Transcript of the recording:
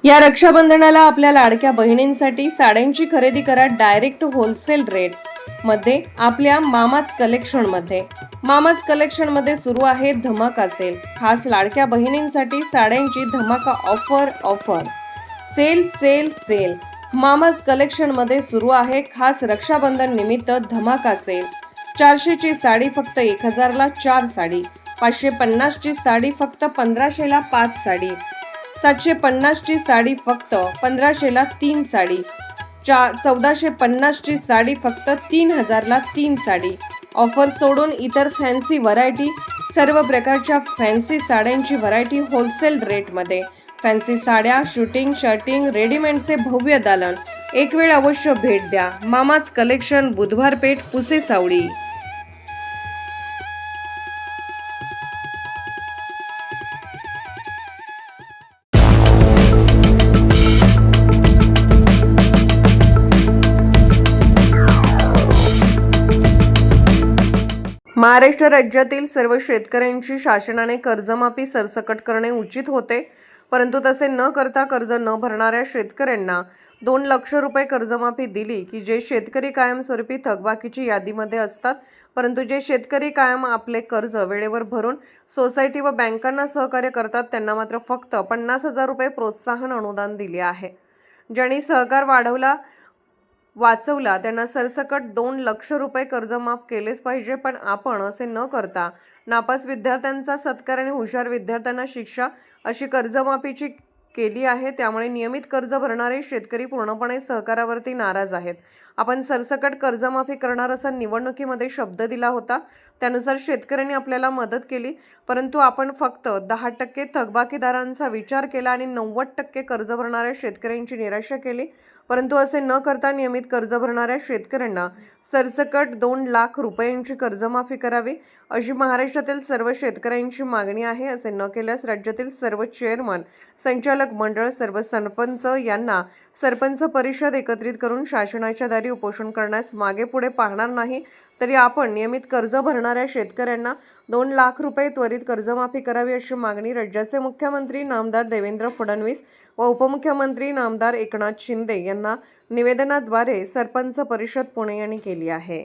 या रक्षाबंधनाला आपल्या लाडक्या बहिणींसाठी साड्यांची खरेदी करा डायरेक्ट होलसेल रेट मध्ये आपल्या मामाज कलेक्शन मध्ये। मामाज कलेक्शन मध्ये सुरू आहे धमाका सेल। खास लाडक्या बहिणींसाठी साड्यांची धमाका offer sale sale sale. Mama's collection मध्ये सुरू आहे खास रक्षाबंधन निमित्त धमाका सेल। 400 ची साडी फक्त 1000 ला 4 साडी, 550 ची साडी फक्त 1500 ला 5 साडी, 750 ची साडी फक्त 1500 ला 3 साडी, 1450 ची साडी फक्त 3000 ला 3 साडी। ऑफर सोडून इतर फॅन्सी व्हरायटी, सर्व प्रकारच्या फॅन्सी साड्यांची व्हरायटी होलसेल रेटमध्ये। फॅन्सी साड्या, शूटिंग, शर्टिंग, रेडीमेडचे भव्य दालन। एक वेळ अवश्य भेट द्या। मामाज कलेक्शन, बुधवार पेठ, पुसे सावडी। महाराष्ट्र राज्यातील सर्व शेतकऱ्यांची शासनाने कर्जमाफी सरसकट करणे उचित होते, परंतु तसे न करता कर्ज न भरणाऱ्या शेतकऱ्यांना 2 लाख रुपये कर्जमाफी दिली की जे शेतकरी कायमस्वरूपी थकबाकीची यादीमध्ये असतात, परंतु जे शेतकरी कायम आपले कर्ज वेळेवर भरून सोसायटी व बँकांना सहकार्य करतात त्यांना मात्र फक्त 50,000 रुपये प्रोत्साहन अनुदान दिले आहे। ज्यांनी सहकार वाचवला त्यांना सरसकट 2 लाख रुपये कर्ज माफ केलेच पाहिजे, पण आपण असे न करता नापास विद्यार्थ्यांचा सत्कार आणि हुशार विद्यार्थ्यांना शिक्षा अशी कर्जमाफीची केली आहे। त्यामुळे नियमित कर्ज भरणारे शेतकरी पूर्णपणे सहकारावरती नाराज आहेत। आपण सरसकट कर्जमाफी करणार असा निवडणुकीमध्ये शब्द दिला होता, त्यानुसार शेतकऱ्यांनी आपल्याला मदत केली, परंतु आपण फक्त 10% थकबाकीदारांचा विचार केला आणि 90% कर्ज भरणाऱ्या शेतकऱ्यांची निराशा केली। परंतु असे न करता नियमित कर्ज भरणाऱ्या शेतकऱ्यांना सरसकट 2 लाख रुपयांची कर्जमाफी करावी अशी महाराष्ट्रातील सर्व शेतकऱ्यांची मागणी आहे। असे न केल्यास राज्यातील सर्व चेअरमन, संचालक मंडळ, सर्व सरपंच यांना सरपंच परिषद एकत्रित करून शासनाच्या दारी उपोषण करण्यास मागे पुढे पाहणार नाही। तरी आपण नियमित कर्ज भरणाऱ्या शेतकऱ्यांना 2 लाख रुपये त्वरित कर्जमाफी करावी अशी मागणी राज्याचे मुख्यमंत्री नामदार देवेंद्र फडणवीस व उपमुख्यमंत्री नामदार एकनाथ शिंदे यांना निवेदनाद्वारे सरपंच परिषद पुणे यांनी केली आहे।